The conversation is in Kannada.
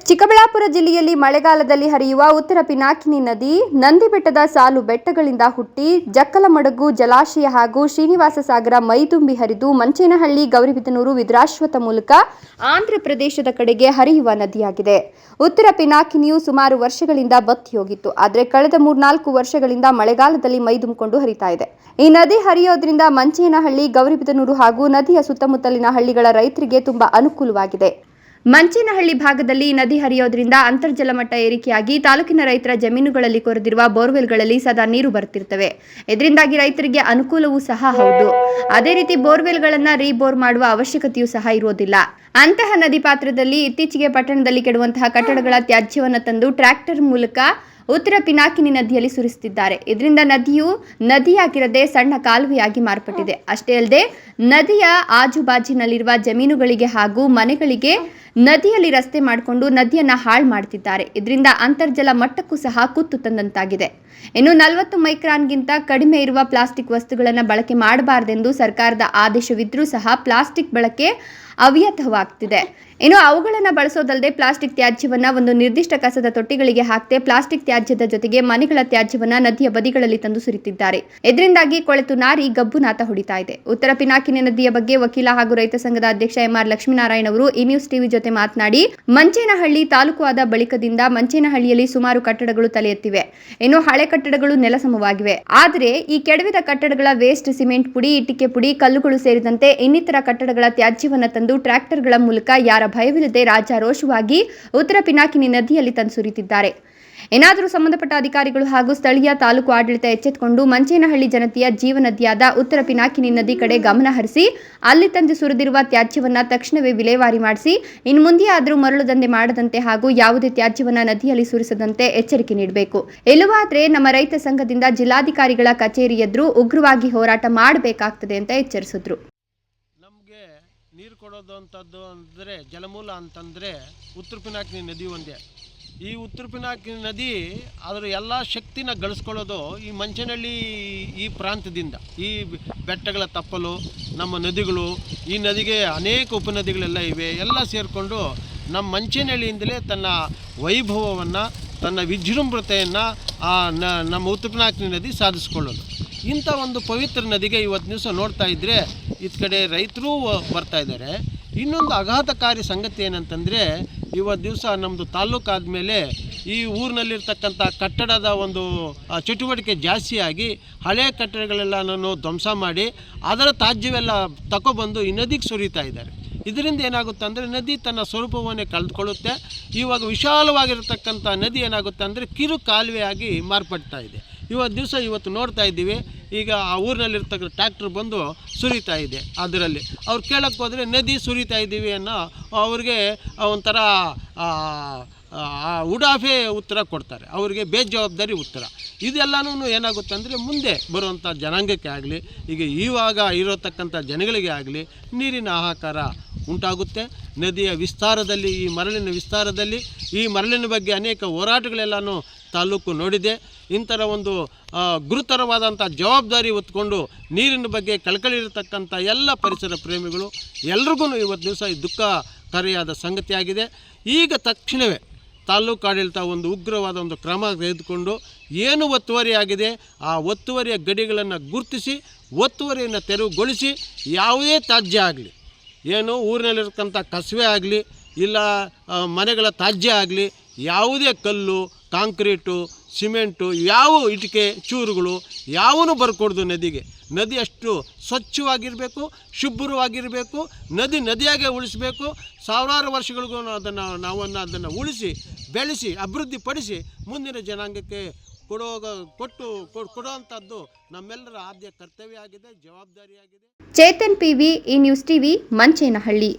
ಚಿಕ್ಕಬಳ್ಳಾಪುರ ಜಿಲ್ಲೆಯಲ್ಲಿ ಮಳೆಗಾಲದಲ್ಲಿ ಹರಿಯುವ ಉತ್ತರ ಪಿನಾಕಿನಿ ನದಿ ನಂದಿಬೆಟ್ಟದ ಸಾಲು ಬೆಟ್ಟಗಳಿಂದ ಹುಟ್ಟಿ ಜಕ್ಕಲಮಡುಗು ಜಲಾಶಯ ಹಾಗೂ ಶ್ರೀನಿವಾಸ ಸಾಗರ ಮೈದುಂಬಿ ಹರಿದು ಮಂಚೇನಹಳ್ಳಿ ಗೌರಿಬಿದನೂರು ವಿದ್ರಾಶ್ವಥ ಮೂಲಕ ಆಂಧ್ರ ಪ್ರದೇಶದ ಕಡೆಗೆ ಹರಿಯುವ ನದಿಯಾಗಿದೆ. ಉತ್ತರ ಪಿನಾಕಿನಿಯು ಸುಮಾರು ವರ್ಷಗಳಿಂದ ಬತ್ತಿ ಹೋಗಿತ್ತು. ಆದರೆ ಕಳೆದ 3-4 ವರ್ಷಗಳಿಂದ ಮಳೆಗಾಲದಲ್ಲಿ ಮೈದುಂಬಿಕೊಂಡು ಹರಿತಾ ಇದೆ. ಈ ನದಿ ಹರಿಯೋದ್ರಿಂದ ಮಂಚೇನಹಳ್ಳಿ ಗೌರಿಬಿದನೂರು ಹಾಗೂ ನದಿಯ ಸುತ್ತಮುತ್ತಲಿನ ಹಳ್ಳಿಗಳ ರೈತರಿಗೆ ತುಂಬಾ ಅನುಕೂಲವಾಗಿದೆ. ಮಂಚೇನಹಳ್ಳಿ ಭಾಗದಲ್ಲಿ ನದಿ ಹರಿಯೋದ್ರಿಂದ ಅಂತರ್ಜಲ ಮಟ್ಟ ಏರಿಕೆಯಾಗಿ ತಾಲೂಕಿನ ರೈತರ ಜಮೀನುಗಳಲ್ಲಿ ಕೊರೆದಿರುವ ಬೋರ್ವೆಲ್ಗಳಲ್ಲಿ ಸದಾ ನೀರು ಬರುತ್ತಿರುತ್ತವೆ. ಇದರಿಂದಾಗಿ ರೈತರಿಗೆ ಅನುಕೂಲವೂ ಸಹ ಹೌದು. ಅದೇ ರೀತಿ ಬೋರ್ವೆಲ್ಗಳನ್ನು ರೀಬೋರ್ ಮಾಡುವ ಅವಶ್ಯಕತೆಯೂ ಸಹ ಇರುವುದಿಲ್ಲ. ಅಂತಹ ನದಿ ಪಾತ್ರದಲ್ಲಿ ಇತ್ತೀಚೆಗೆ ಪಟ್ಟಣದಲ್ಲಿ ಕೆಡುವಂತಹ ಕಟ್ಟಡಗಳ ತ್ಯಾಜ್ಯವನ್ನು ತಂದು ಟ್ರ್ಯಾಕ್ಟರ್ ಮೂಲಕ ಉತ್ತರ ಪಿನಾಕಿನಿ ನದಿಯಲ್ಲಿ ಸುರಿಸುತ್ತಿದ್ದಾರೆ. ಇದರಿಂದ ನದಿಯು ನದಿಯಾಗಿರದೆ ಸಣ್ಣ ಕಾಲುವೆಯಾಗಿ ಮಾರ್ಪಟ್ಟಿದೆ. ಅಷ್ಟೇ ಅಲ್ಲದೆ ನದಿಯ ಆಜುಬಾಜಿನಲ್ಲಿರುವ ಜಮೀನುಗಳಿಗೆ ಹಾಗೂ ಮನೆಗಳಿಗೆ ನದಿಯಲ್ಲಿ ರಸ್ತೆ ಮಾಡಿಕೊಂಡು ನದಿಯನ್ನು ಹಾಳು ಮಾಡುತ್ತಿದ್ದಾರೆ. ಇದರಿಂದ ಅಂತರ್ಜಲ ಮಟ್ಟಕ್ಕೂ ಸಹ ಕುತ್ತು ತಂದಂತಾಗಿದೆ. ಇನ್ನು 40 ಮೈಕ್ರಾನ್ಗಿಂತ ಕಡಿಮೆ ಇರುವ ಪ್ಲಾಸ್ಟಿಕ್ ವಸ್ತುಗಳನ್ನು ಬಳಕೆ ಮಾಡಬಾರದೆಂದು ಸರ್ಕಾರದ ಆದೇಶವಿದ್ರೂ ಸಹ ಪ್ಲಾಸ್ಟಿಕ್ ಬಳಕೆ ಅವ್ಯಾತವಾಗ್ತಿದೆ. ಇನ್ನು ಅವುಗಳನ್ನು ಬಳಸೋದಲ್ಲದೆ ಪ್ಲಾಸ್ಟಿಕ್ ತ್ಯಾಜ್ಯವನ್ನು ಒಂದು ನಿರ್ದಿಷ್ಟ ಕಸದ ತೊಟ್ಟಿಗಳಿಗೆ ಹಾಕದೆ ಪ್ಲಾಸ್ಟಿಕ್ ತ್ಯಾಜ್ಯದ ಜೊತೆಗೆ ಮನೆಗಳ ತ್ಯಾಜ್ಯವನ್ನು ನದಿಯ ಬದಿಗಳಲ್ಲಿ ತಂದು ಸುರಿತಿದ್ದಾರೆ. ಇದರಿಂದಾಗಿ ಕೊಳೆತು ನಾರಿ ಗಬ್ಬುನಾಥ ಹೊಡಿತಾ ಇದೆ. ಉತ್ತರ ಪಿನಾಕಿನಿ ನದಿಯ ಬಗ್ಗೆ ವಕೀಲ ಹಾಗೂ ರೈತ ಸಂಘದ ಅಧ್ಯಕ್ಷ MR ಲಕ್ಷ್ಮೀನಾರಾಯಣ ಅವರು ಈ ನ್ಯೂಸ್ ಟಿವಿ ಜೊತೆ ಮಾತನಾಡಿ, ಮಂಚೇನಹಳ್ಳಿ ತಾಲೂಕು ಆದ ಬಳಿಕದಿಂದ ಮಂಚೇನಹಳ್ಳಿಯಲ್ಲಿ ಸುಮಾರು ಕಟ್ಟಡಗಳು ತಲೆ ಎತ್ತಿವೆ. ಇನ್ನು ಹಳೆ ಕಟ್ಟಡಗಳು ನೆಲಸಮವಾಗಿವೆ. ಆದರೆ ಈ ಕೆಡವಿದ ಕಟ್ಟಡಗಳ ವೇಸ್ಟ್, ಸಿಮೆಂಟ್ ಪುಡಿ, ಇಟ್ಟಿಗೆ ಪುಡಿ, ಕಲ್ಲುಗಳು ಸೇರಿದಂತೆ ಇನ್ನಿತರ ಕಟ್ಟಡಗಳ ತ್ಯಾಜ್ಯವನ್ನು ತಂದು ಟ್ರ್ಯಾಕ್ಟರ್ಗಳ ಮೂಲಕ ಯಾರ ಭಯವಿಲ್ಲದೆ ರಾಜಾರೋಷವಾಗಿ ಉತ್ತರ ಪಿನಾಕಿನಿ ನದಿಯಲ್ಲಿ ತಂದು ಸುರಿತಿದ್ದಾರೆ. ಏನಾದರೂ ಸಂಬಂಧಪಟ್ಟ ಅಧಿಕಾರಿಗಳು ಹಾಗೂ ಸ್ಥಳೀಯ ತಾಲೂಕು ಆಡಳಿತ ಎಚ್ಚೆತ್ತುಕೊಂಡು ಮಂಚೇನಹಳ್ಳಿ ಜನತೆಯ ಜೀವನದಿಯಾದ ಉತ್ತರ ಪಿನಾಕಿನಿ ನದಿ ಕಡೆ ಗಮನ ಹರಿಸಿ ಅಲ್ಲಿ ತಂದು ಸುರಿದಿರುವ ತ್ಯಾಜ್ಯವನ್ನು ತಕ್ಷಣವೇ ವಿಲೇವಾರಿ ಮಾಡಿಸಿ ಇನ್ನು ಮುಂದೆ ಆದರೂ ಮರಳು ದಂಧೆ ಮಾಡದಂತೆ ಹಾಗೂ ಯಾವುದೇ ತ್ಯಾಜ್ಯವನ್ನು ನದಿಯಲ್ಲಿ ಸುರಿಸದಂತೆ ಎಚ್ಚರಿಕೆ ನೀಡಬೇಕು. ಇಲ್ಲವಾದರೆ ನಮ್ಮ ರೈತ ಸಂಘದಿಂದ ಜಿಲ್ಲಾಧಿಕಾರಿಗಳ ಕಚೇರಿ ಎದುರು ಉಗ್ರವಾಗಿ ಹೋರಾಟ ಮಾಡಬೇಕಾಗ್ತದೆ ಅಂತ ಎಚ್ಚರಿಸಿದ್ರು. ನಮಗೆ ನೀರು ಕೊಡೋದು ಅಂತದ್ದು ಅಂದರೆ ಜಲಮೂಲ ಅಂತಂದರೆ ಉತ್ತರ ಪಿನಾಕಿನಿ ನದಿ ಒಂದೇ. ಈ ಉತ್ತರ ಪಿನಾಕಿನಿ ನದಿ ಅದರ ಎಲ್ಲ ಶಕ್ತಿನ ಗಳಿಸ್ಕೊಳ್ಳೋದು ಈ ಮಂಚೇನಹಳ್ಳಿ ಈ ಪ್ರಾಂತ್ಯದಿಂದ. ಈ ಬೆಟ್ಟಗಳ ತಪ್ಪಲು ನಮ್ಮ ನದಿಗಳು, ಈ ನದಿಗೆ ಅನೇಕ ಉಪನದಿಗಳೆಲ್ಲ ಇವೆ. ಎಲ್ಲ ಸೇರಿಕೊಂಡು ನಮ್ಮ ಮಂಚೇನಹಳ್ಳಿಯಿಂದಲೇ ತನ್ನ ವೈಭವವನ್ನು, ತನ್ನ ವಿಜೃಂಭಣತೆಯನ್ನು ನಮ್ಮ ಉತ್ತರ ಪಿನಾಕಿನಿ ನದಿ ಸಾಧಿಸ್ಕೊಳ್ಳೋದು. ಇಂಥ ಒಂದು ಪವಿತ್ರ ನದಿಗೆ ಇವತ್ತು ದಿವಸ ನೋಡ್ತಾ ಇದ್ದರೆ ಇತ್ತ ಕಡೆ ರೈತರೂ ಬರ್ತಾ ಇದ್ದಾರೆ. ಇನ್ನೊಂದು ಆಘಾತಕಾರಿ ಸಂಗತಿ ಏನಂತಂದರೆ, ಇವತ್ತು ದಿವಸ ನಮ್ಮದು ತಾಲ್ಲೂಕು ಆದಮೇಲೆ ಈ ಊರಿನಲ್ಲಿರ್ತಕ್ಕಂಥ ಕಟ್ಟಡದ ಒಂದು ಚಟುವಟಿಕೆ ಜಾಸ್ತಿಯಾಗಿ ಹಳೆಯ ಕಟ್ಟಡಗಳೆಲ್ಲನೂ ಧ್ವಂಸ ಮಾಡಿ ಅದರ ತ್ಯಾಜ್ಯವೆಲ್ಲ ತಗೊಬಂದು ಈ ನದಿಗೆ ಸುರಿತಾ ಇದ್ದಾರೆ. ಇದರಿಂದ ಏನಾಗುತ್ತೆ ಅಂದರೆ ನದಿ ತನ್ನ ಸ್ವರೂಪವನ್ನೇ ಕಳೆದುಕೊಳ್ಳುತ್ತೆ. ಇವಾಗ ವಿಶಾಲವಾಗಿರತಕ್ಕಂಥ ನದಿ ಏನಾಗುತ್ತೆ ಅಂದರೆ ಕಿರು ಕಾಲುವೆಯಾಗಿ ಮಾರ್ಪಡ್ತಾ ಇದೆ. ಇವತ್ತು ನೋಡ್ತಾ ಇದ್ದೀವಿ. ಈಗ ಆ ಊರಿನಲ್ಲಿರ್ತಕ್ಕಂಥ ಟ್ರ್ಯಾಕ್ಟರ್ ಬಂದು ಸುರಿತಾ ಇದೆ. ಅದರಲ್ಲಿ ಅವ್ರು ಕೇಳಕ್ಕೆ ಹೋದರೆ ನದಿ ಸುರಿತಾ ಇದ್ದೀವಿ ಅನ್ನೋ ಅವ್ರಿಗೆ ಒಂಥರ ಉಡಾಫೆ ಉತ್ತರ ಕೊಡ್ತಾರೆ. ಅವರಿಗೆ ಬೇಜವಾಬ್ದಾರಿ ಉತ್ತರ. ಇದೆಲ್ಲನೂ ಏನಾಗುತ್ತೆ ಅಂದರೆ ಮುಂದೆ ಬರುವಂಥ ಜನಾಂಗಕ್ಕೆ ಆಗಲಿ, ಈಗ ಇವಾಗ ಇರತಕ್ಕಂಥ ಜನಗಳಿಗೆ ಆಗಲಿ ನೀರಿನ ಹಾಹಾಕಾರ ಉಂಟಾಗುತ್ತೆ. ನದಿಯ ವಿಸ್ತಾರದಲ್ಲಿ, ಈ ಮರಳಿನ ವಿಸ್ತಾರದಲ್ಲಿ, ಈ ಮರಳಿನ ಬಗ್ಗೆ ಅನೇಕ ಹೋರಾಟಗಳೆಲ್ಲನೂ ತಾಲೂಕು ನೋಡಿದೆ. ಇಂಥರ ಒಂದು ಗುರುತರವಾದಂಥ ಜವಾಬ್ದಾರಿ ಹೊತ್ಕೊಂಡು ನೀರಿನ ಬಗ್ಗೆ ಕಳಕಳಿರತಕ್ಕಂಥ ಎಲ್ಲ ಪರಿಸರ ಪ್ರೇಮಿಗಳು ಎಲ್ರಿಗೂ ಇವತ್ತು ದಿವಸ ಈ ದುಃಖಕಾರಿಯಾದ ಸಂಗತಿಯಾಗಿದೆ. ಈಗ ತಕ್ಷಣವೇ ತಾಲೂಕು ಆಡಳಿತ ಒಂದು ಉಗ್ರವಾದ ಒಂದು ಕ್ರಮ ತೆಗೆದುಕೊಂಡು ಏನು ಒತ್ತುವರಿಯಾಗಿದೆ ಆ ಒತ್ತುವರಿಯ ಗಡಿಗಳನ್ನು ಗುರುತಿಸಿ ಒತ್ತುವರಿಯನ್ನು ತೆರವುಗೊಳಿಸಿ ಯಾವುದೇ ತ್ಯಾಜ್ಯ ಆಗಲಿ, ಏನು ಊರಿನಲ್ಲಿರ್ತಕ್ಕಂಥ ಕಸವೆ ಆಗಲಿ, ಇಲ್ಲ ಮನೆಗಳ ತ್ಯಾಜ್ಯ ಆಗಲಿ, ಯಾವುದೇ ಕಲ್ಲು, ಕಾಂಕ್ರೀಟು, ಸಿಮೆಂಟು, ಯಾವ ಇಟ್ಟಿಗೆ ಚೂರುಗಳು ಯಾವೂ ಬರ್ಕೊಡ್ದು ನದಿಗೆ. ನದಿ ಅಷ್ಟು ಸ್ವಚ್ಛವಾಗಿರಬೇಕು, ಶುಭ್ರವಾಗಿರಬೇಕು. ನದಿಯಾಗೆ ಉಳಿಸಬೇಕು. ಸಾವಿರಾರು ವರ್ಷಗಳಿಗೂ ಅದನ್ನು ಉಳಿಸಿ ಬೆಳೆಸಿ ಅಭಿವೃದ್ಧಿಪಡಿಸಿ ಮುಂದಿನ ಜನಾಂಗಕ್ಕೆ ಕೊಡುವಂಥದ್ದು ನಮ್ಮೆಲ್ಲರ ಆದ್ಯ ಕರ್ತವ್ಯ ಆಗಿದೆ, ಜವಾಬ್ದಾರಿಯಾಗಿದೆ. ಚೇತನ್ PV, ಈ ನ್ಯೂಸ್ ಟಿವಿ, ಮಂಚೇನಹಳ್ಳಿ.